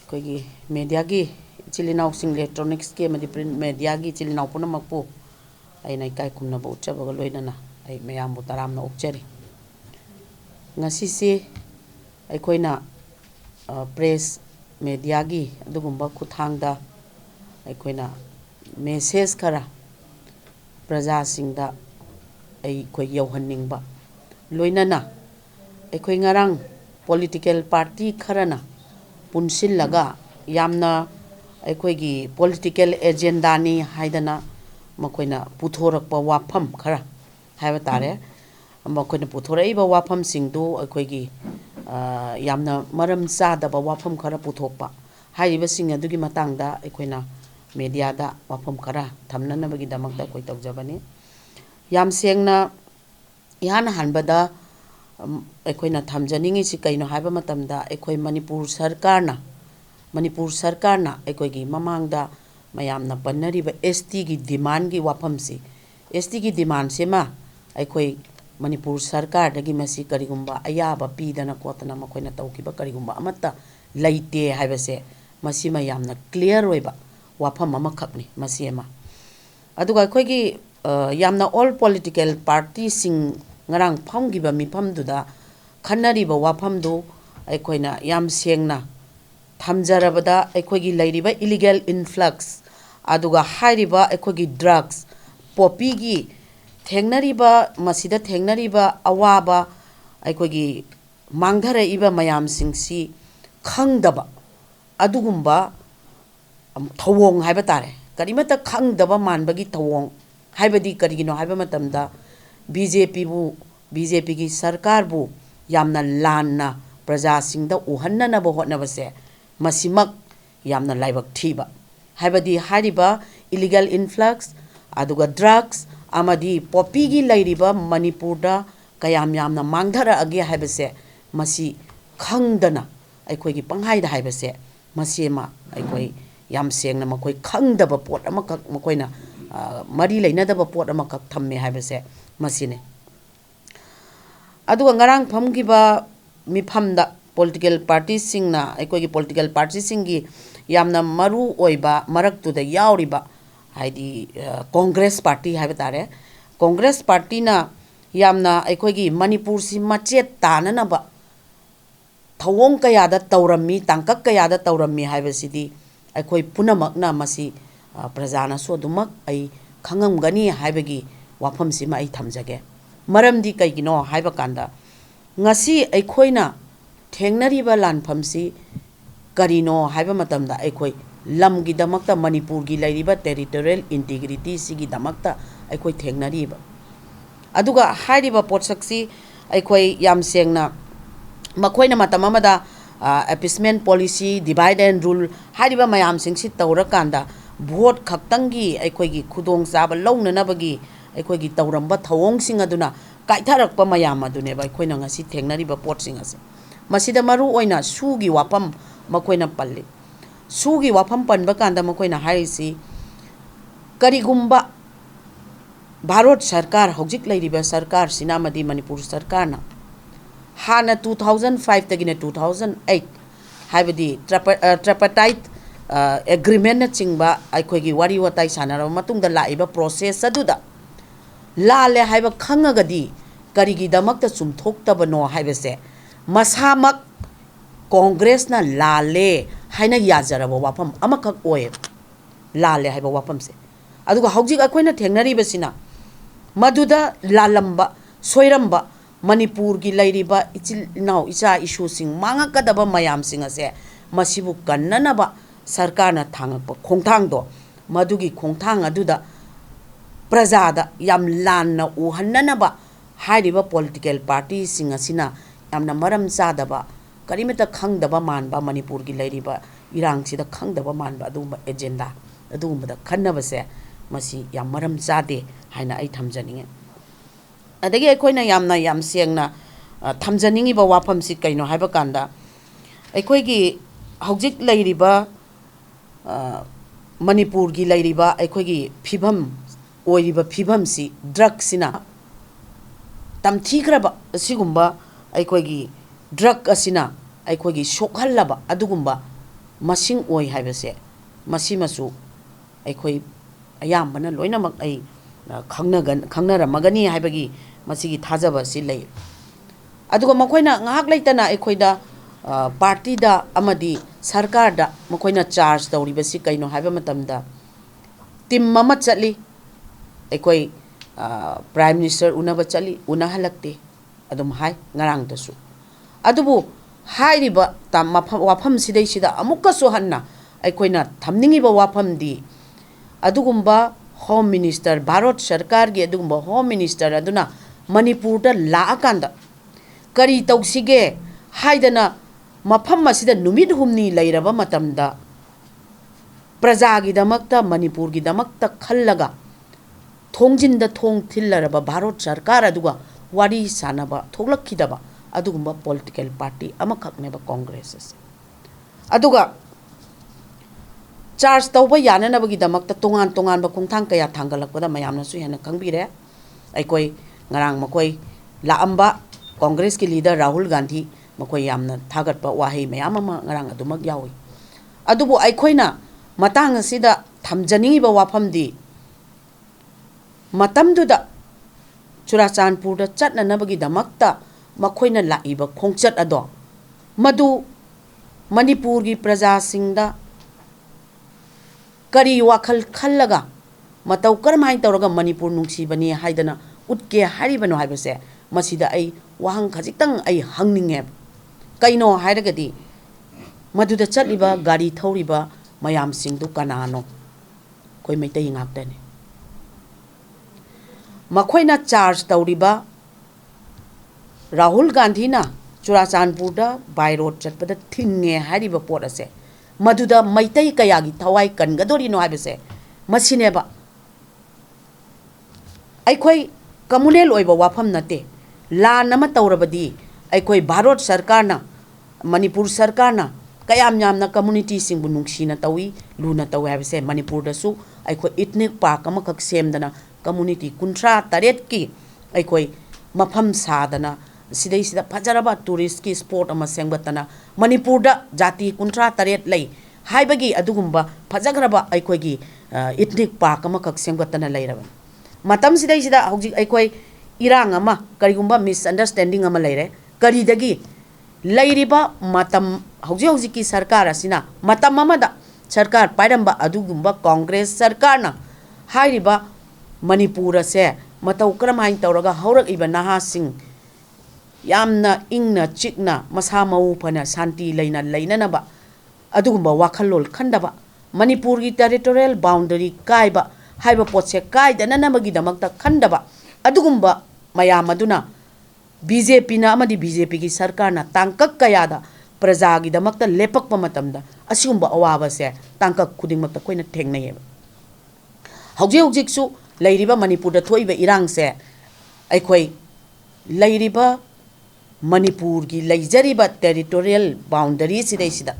koigi media gi chilinau sing electronics ke madi print media gi chilinau puna makpu ai nai kai kumna bo cha bagal loina na ai mayam bu taram na ukchari ngasi si ai koina press media gi adugumba kuthangda ai koina message kara praja singda ai koi yauhanning ba loina na ai koi ngarang political party kharana punsil laga yamna ꯑꯩꯈꯣꯏꯒꯤ political agenda ni haidana makoina puthorakpa wafam khara haiba tare makoina puthoraiba wafam singdu ꯑꯩꯈꯣꯏꯒꯤ yamna maram chadaba wafam khara puthokpa haiba sing adugi matangda ꯑꯩꯈꯣꯏꯅ media da wafam khara thamnanabagi damakta koi tawjabani yam sengna yana hanbada ꯑꯩꯈꯣꯏꯅ thamjaningi si kaino haiba matamda ꯑꯩꯈꯣꯏ Manipur Sarkar na aikoigi mamangda mayamna pannariba ST gi demand gi wafam si ST gi demand sema aikoi Manipur Sarkar dagi masi karigumba ayaba pidana kotana makoina tawkiba karigumba amatta laite haibase masi mayamna clear oiba wafam ama khakni masi ema aduga aikoigi yamna all political party sing ngarang phamgiba mifam duda khannariba wafam du aikoina yam sengna thamjarabada aikoigi lairiba illegal influx aduga hairiba aikoigi drugs poppy gi thengnariba masida thengnariba awaba aikoigi mangdhara iba mayam singsi khangdaba adugumba thawong haiba tare karimata khangdaba manbagi thawong haibadi karigino haiba matamda BJP gi sarkar bu yamna lanna praja singda uhanna na bo hotnabase masimak yamna laibak thiba haibadi hariba illegal influx aduga drugs amadi poppy gi lairiba Manipur da kayam yamna mangdhara age haibase masi khangdana aikoi gi panghai da haibase masema aikoi yam sengna makoi khangdaba pot amakak makoina mari leinadaba pot amakak thamme haibase masine aduga ngarang phamgiba mifamda political party singna aikoigi political party singi yamna maru oiba maraktuda yauriba haidi Congress party haiba tare Congress party na yamna aikoigi Manipur si machet tananaba thawong kayada tawrammi tangkak kayada tawrammi haiba sidi aikoi punamakna masi prajana so dumak ai khangamgani haibagi wafam sima ai thamjage maramdi kaigino haiba kanda ngasi aikoina thengnariba lanphamsi karino haiba matamda aikoi lamgi damakta Manipur gi lairiba territorial integrity sigi damakta aikoi thengnariba aduga hairiba potsaksi aikoi yam sengna makoina matamamada appeasement policy divide and rule hairiba mayam singsi tawrakanda vote khaktangi aikoi gi khudong chaba launanabagi aikoi gi tawramba thawong sing aduna kaitharakpa mayam aduneba aikoi na ngasi thengnariba pot sing ase masida maru oina sugi wafam makoina palli sugi wafam panba kanda makoina haisi karigumba Bharat Sarkar hojik lairiba sarkar sinamadi Manipur Sarkar na hana 2005 tagina 2008 haibadi tripartite agreement na chingba aikoigi wari watai sanara matungda laiba process aduda lale haiba khangagadi karigi damakta chumthoktabano haibase masamak Congress na lale haina yajaraba wafam amakak oye lale haiba wafam se aduga hojik akoina thengnariba sina maduda lalamba soiramba Manipur gi lairiba ichil naw icha issue sing mangakadaba mayam sing ase masibu kannanaba sarkarna thangakpa khongthang do madugi khongthang aduda prajada yam lanna uhannanaba hairiba political party sing asina yamna maram chadaba karimeta khangdaba manba Manipur gi lairiba irang sida khangdaba manba aduma agenda aduma da khannabase masi yam maram chade haina ai thamjaninge adagi aikoina yamna yam sengna thamjaningi ba wafam si kaino haiba kanda aikoigi hojik lairiba Manipur gi lairiba aikoigi phibam oiriba phibam si drug sina tamthigraba sigumba aikoigi drug asina aikoigi shokhallaba adugumba masing oi haibase masimasu aikoi ayambana loinamak ai khangnaramagani haibagi masigi thajaba si lei aduga makoina ngahak leitana aikoida party da amadi sarkar da makoina charge tawribasi kaino haiba matamda team mama chali aikoi prime minister unaba chali unahalakte adum hai ngarang dasu adubu hairiba tam wafam sidai sida amukka so hanna aikoina thamningi ba wafam di adugumba home minister bharat sarkar gi adugumba home minister aduna manipur da la akanda kari tawsige haidana mafam masida numit humni leiraba matamda praja gi damakta manipur gi damakta khallaga thongjinda thong thillaraba bharat sarkar aduga wari sanaba thoglakidaba adugumba political party amakakneba congress aduga charge tawba yananabagi damakta tongan ba khongthang kaya thangalakpada mayamna su hena kangbire aikoi ngarang makoi laamba congress ki leader rahul gandhi makoi yamna thagatpa wahi mayam ama ngarang adumak yawi adubu aikoina matang asida thamjani ba wafamdi matamduda churachandpur da chatnanabagi damakta makoina laiba khongchat ado madu manipur gi praja singda kari wakhal khallaga matau karmai tawraga manipur nungsibani haidana utke haribano haibase masida ai wahang khajitang ai hangninge kaino hairagadi maduda chatliba gari thoriba mayam singdu kanano koi maitai ngaktane makoina charge tawriba rahul gandhi na churachandpur da by road chatpada thinge hariba pot ase maduda maitai kayagi thawai kangadori no habese masineba aikoi communal oiba wafam nate la nama tawrabadi aikoi bharat sarkar na manipur sarkar na kayam yamna community singbu nungsina tawi luna tawi habese manipur da su aikoi ethnic park ama kak semdana community kuntra taret ki aikoi mafam sadana sidai sida fajaraba tourist ki sport ama sengbatana manipur da jati kuntra taret lei haibagi adugumba fajagraba aikoi gi ethnic park ama kak sengbatana leiraba matam sidai sida hauji aikoi irang ama karigumba misunderstanding ama leire karidagi leiriba matam hauji ki sarkar asina matam amada sarkar pairamba adugumba congress sarkar na hairiba manipur ase matau karamhain tawraga haurak iba naha sing yamna ingna chikna masa mau phana shanti leina leinanaba adugumba wakhalol khandaba manipur gi territorial boundary kaiba haiba potse kaidana namagi damakta khandaba adugumba mayam aduna BJP na amadi BJP gi sarkar na tangkak kayada praja gi damakta lepakpa matamda asigumba awaba se tangkak khudingmakta koina thengnai hauji su leiriba manipur da thoiba irang se aikoi leiriba manipur gi leijariba territorial boundary sidai sida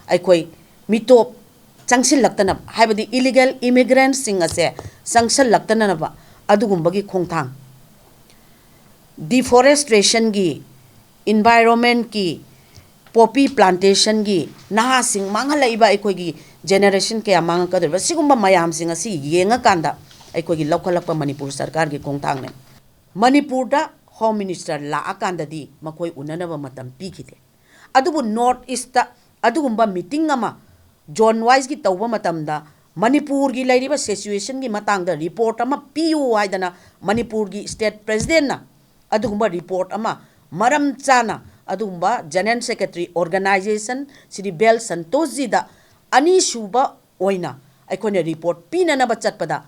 aikoi mitop changsil laktana haibadi illegal immigrants sing ase sangsal laktana ba adugumba gi khongthang deforestation gi environment ki poppy plantation gi naha sing manghalaiba aikoi gi generation ke amang ka derba sigumba mayam sing asi yenga kanda aikoi gi lokhalakpa manipur sarkar gi khongthang ne manipur da home minister la akanda di makoi unanaba matam pikite adubu north east ta adugumba meeting ama zone wise gi tawba matamda manipur gi lairiba situation gi matang da report ama piu haidana manipur gi state president na adugumba report ama maram chana adugumba general secretary organization siri bel santoshi da ani shuba oina aikone report pina na bachatpada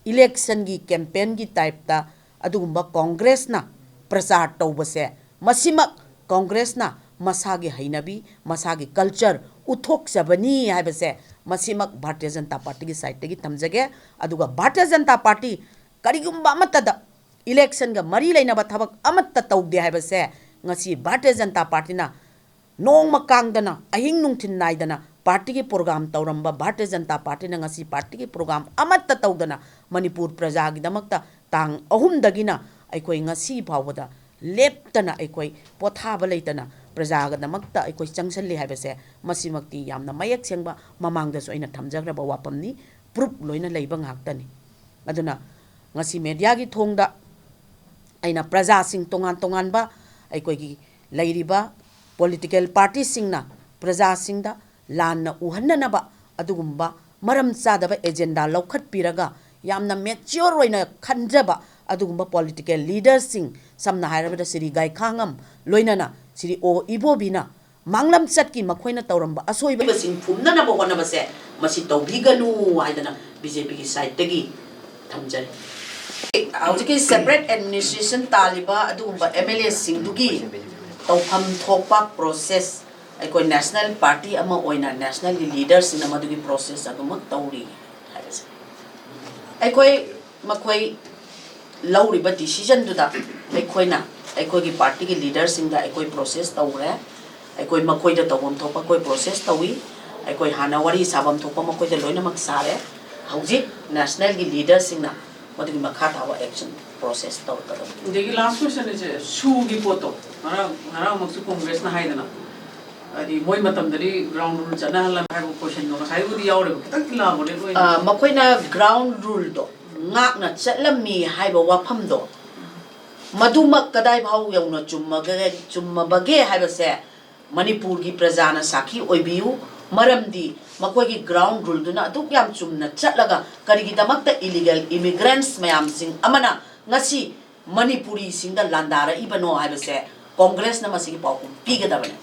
election gi campaign gi type ta adugumba congress na prasar tawbase masimak congress na masagi hainabi masagi culture uthok sabani haibase masimak bharatiya janata party gi side gi tamjage aduga bharatiya janata party karigumba amatada election ga mari leina ba thabak amatta tawde haibase ngasi bharatiya janata party na nongma kangdana ahing nungthin naidana party gi program tawramba bharatiya janata party na ngasi party gi program amatta tawdana manipur praja gi damakta tang ahum dagina aikoi ngasi phawada leptana aikoi pothaba leitana प्रजागदमक्ता अखोई चंगसल्ली हाइबसे मसिमक्ति यामना मयक सेंगबा ममांगदसु अइना थमजग्रबा वापमनी proof लोइना लेबा ngaktani aduna ngasi media gi thongda aina praja sing tongan tongan ba aikoigi leiriba political party singna praja singda lanna uhanna ba adugumba maram chadaba agenda lokhat piraga yamna mature oina khanjaba adugumba political leaders sing samna hairabada siri gai khangam loinana siri o ibobina manglam chatki makhoina tawramba asoiba sing phumna na bo hona base masi tawbiganu haidana BJP ki side tagi thamjai aujiki separate administration taliba adugumba MLA sing dugi tawpham thokpa process aikoi national party ama oina national leaders in amadugi process adumak tawri haibase aikoi makhoi lauriba decision duda aikoina aikogi party ki leaders singa aikoi process tawre aikoi makhoi da tawom thopa koi process tawi aikoi hana wari sabam thopa makhoi da loina mak sare hauji national ki leaders singna madigi makha thawa action process taw kadam degi last question is su gi poto hara maksu congress na haidana adi moi matam dari ground rule chana hala hai question no hai udi yaure kitak la bole loi makhoi na ground rule do ngak na chatlammi haiba wafam do madumak kadai bhau yauna chumma bage haiba se Manipur gi prajana sakhi oibiu maramdi makoi gi ground rule duna aduk yam chumna chatlaga karigi damak ta illegal immigrants mayam sing amana ngasi Manipuri singda landara ibano haiba se congress na masigi pau pigadabane